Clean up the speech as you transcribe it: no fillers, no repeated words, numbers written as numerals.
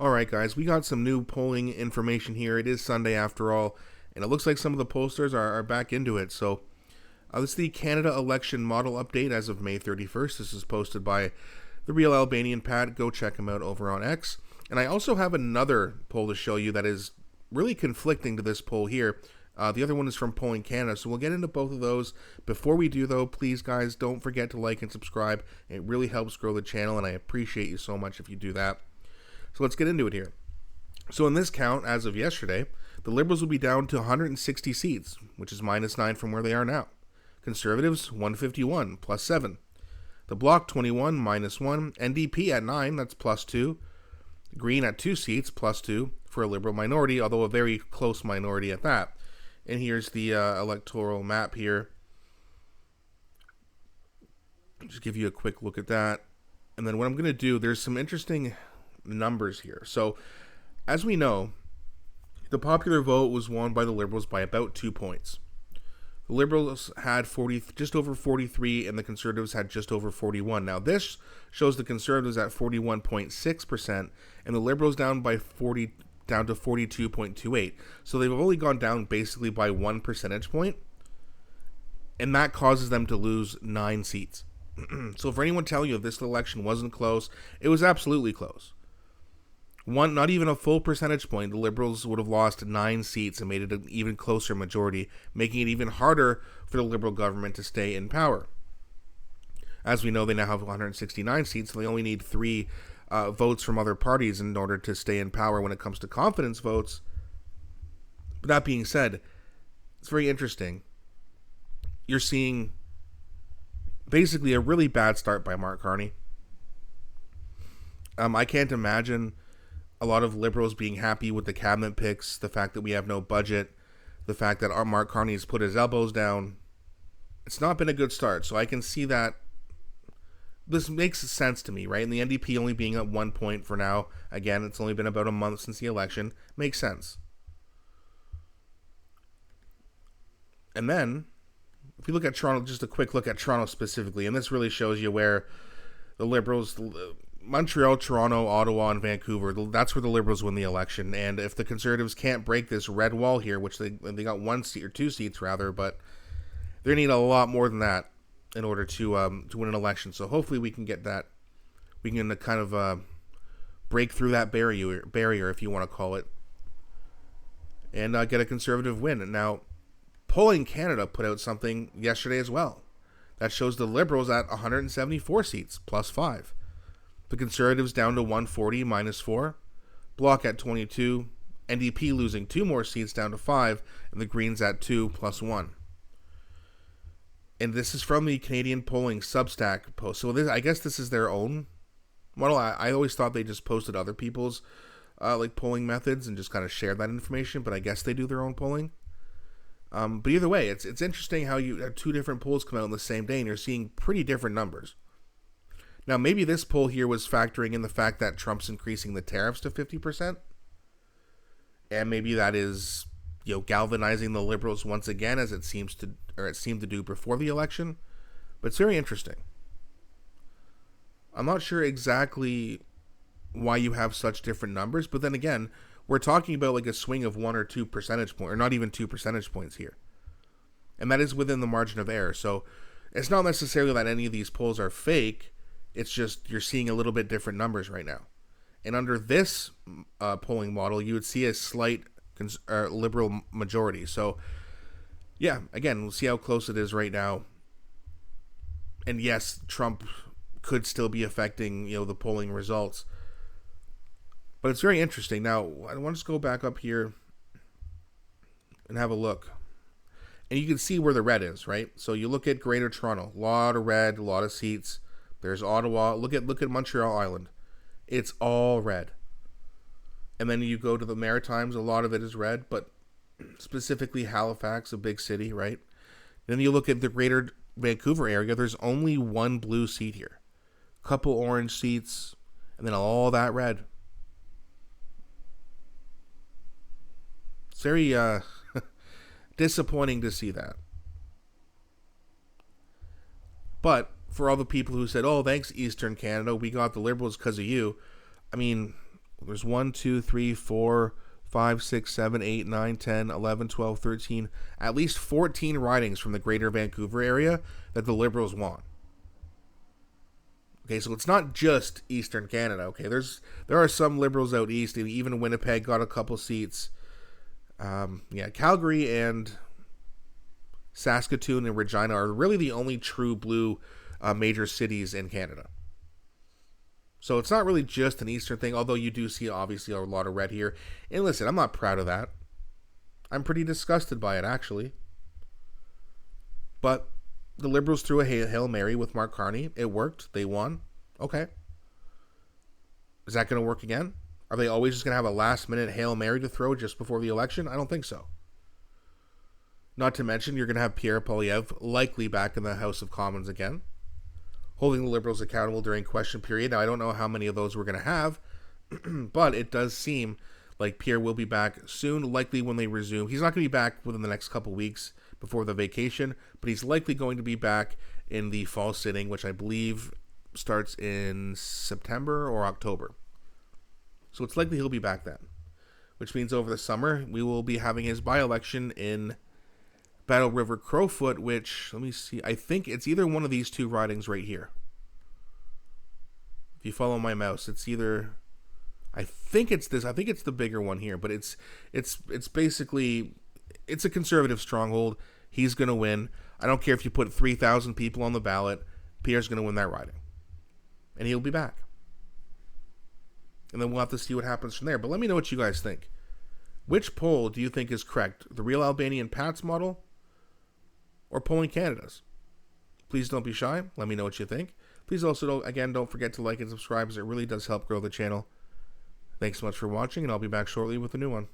Alright guys, we got some new polling information here. It is Sunday after all, and it looks like some of the pollsters are back into it. So this is the Canada election model update as of May 31st. This is posted by the Real Albanian Pat. Go check him out over on X. And I also have another poll to show you that is really conflicting to this poll here. The other one is from Polling Canada, so we'll get into both of those. Before we do, though, please, guys, don't forget to like and subscribe. It really helps grow the channel, and I appreciate you so much if you do that. So let's get into it here. So in this count, as of yesterday, the Liberals will be down to 160 seats, which is -9 from where they are now. Conservatives, 151, +7. The Bloc, 21, -1. NDP at 9, that's +2. Green at 2 seats, +2 for a Liberal minority, although a very close minority at that. And here's the electoral map here. Just give you a quick look at that. And then what I'm going to do, there's some interesting numbers here. So, as we know, the popular vote was won by the Liberals by about 2 points. The Liberals had just over 43, and the Conservatives had just over 41. Now, this shows the Conservatives at 41.6%, and the Liberals down to 42.28. So they've only gone down basically by 1 percentage point, and that causes them to lose 9 seats. So for anyone telling you this election wasn't close, it was absolutely close. Not even a full percentage point, the Liberals would have lost 9 seats and made it an even closer majority, making it even harder for the Liberal government to stay in power. As we know, they now have 169 seats, so they only need 3 votes from other parties in order to stay in power when it comes to confidence votes. But that being said, it's very interesting. You're seeing basically a really bad start by Mark Carney. I can't imagine a lot of Liberals being happy with the cabinet picks, the fact that we have no budget, the fact that our Mark Carney has put his elbows down. It's not been a good start, so I can see that. This makes sense to me, right? And the NDP only being at 1 point for now, again, it's only been about a month since the election, makes sense. And then, if you look at Toronto, just a quick look at Toronto specifically, and this really shows you where the Liberals, Montreal, Toronto, Ottawa, and Vancouver, that's where the Liberals win the election. And if the Conservatives can't break this red wall here, which they got 1 seat or 2 seats rather, but they need a lot more than that in order to win an election. So hopefully we can get that. We can kind of break through that barrier, if you want to call it, and get a Conservative win. Now, Polling Canada put out something yesterday as well that shows the Liberals at 174 seats, +5. The Conservatives down to 140, -4. Bloc at 22. NDP losing 2 more seats down to 5. And the Greens at 2, +1. And this is from the Canadian Polling Substack post. So I guess this is their own model. I always thought they just posted other people's polling methods and just kind of shared that information. But I guess they do their own polling. But either way, it's interesting how you have 2 different polls come out on the same day and you're seeing pretty different numbers. Now, maybe this poll here was factoring in the fact that Trump's increasing the tariffs to 50%. And maybe that is, galvanizing the Liberals once again, as it seemed to do before the election. But it's very interesting. I'm not sure exactly why you have such different numbers, but then again, we're talking about like a swing of 1 or 2 percentage points, or not even 2 percentage points here. And that is within the margin of error. So it's not necessarily that any of these polls are fake. It's just you're seeing a little bit different numbers right now. And under this polling model, you would see a slight Liberal majority. So, yeah, again, we'll see how close it is right now. And yes, Trump could still be affecting, the polling results. But it's very interesting. Now, I want to just go back up here and have a look. And you can see where the red is, right? So you look at Greater Toronto, a lot of red, a lot of seats. There's Ottawa. Look at Montreal Island. It's all red. And then you go to the Maritimes, a lot of it is red, but specifically Halifax, a big city, right? Then you look at the Greater Vancouver area, there's only 1 blue seat here. Couple orange seats, and then all that red. It's very disappointing to see that. But for all the people who said, oh, thanks, Eastern Canada, we got the Liberals because of you. I mean, There's 1, 2, 3, 4, 5, 6, 7, 8, 9, 10, 11, 12, 13, at least 14 ridings from the greater Vancouver area that the Liberals want. Okay, so it's not just Eastern Canada. Okay, there are some Liberals out east, and even Winnipeg got a couple seats. Calgary and Saskatoon and Regina are really the only true blue major cities in Canada. So it's not really just an Eastern thing, although you do see obviously a lot of red here. And listen, I'm not proud of that. I'm pretty disgusted by it, actually. But the Liberals threw a Hail Mary with Mark Carney. It worked. They won. Okay. Is that going to work again? Are they always just going to have a last-minute Hail Mary to throw just before the election? I don't think so. Not to mention, you're going to have Pierre Poilievre likely back in the House of Commons again, holding the Liberals accountable during question period. Now, I don't know how many of those we're going to have, but it does seem like Pierre will be back soon, likely when they resume. He's not going to be back within the next couple weeks before the vacation, but he's likely going to be back in the fall sitting, which I believe starts in September or October. So it's likely he'll be back then, which means over the summer we will be having his by-election in Battle River Crowfoot, which, let me see, I think it's either one of these two ridings right here. If you follow my mouse, it's either, I think it's this, I think it's the bigger one here, but it's basically, it's a conservative stronghold. He's going to win. I don't care if you put 3,000 people on the ballot, Pierre's going to win that riding. And he'll be back. And then we'll have to see what happens from there. But let me know what you guys think. Which poll do you think is correct? The Real Albanian Pats model or Polling Canada's? Please don't be shy. Let me know what you think. Please also, don't forget to like and subscribe, as it really does help grow the channel. Thanks so much for watching, and I'll be back shortly with a new one.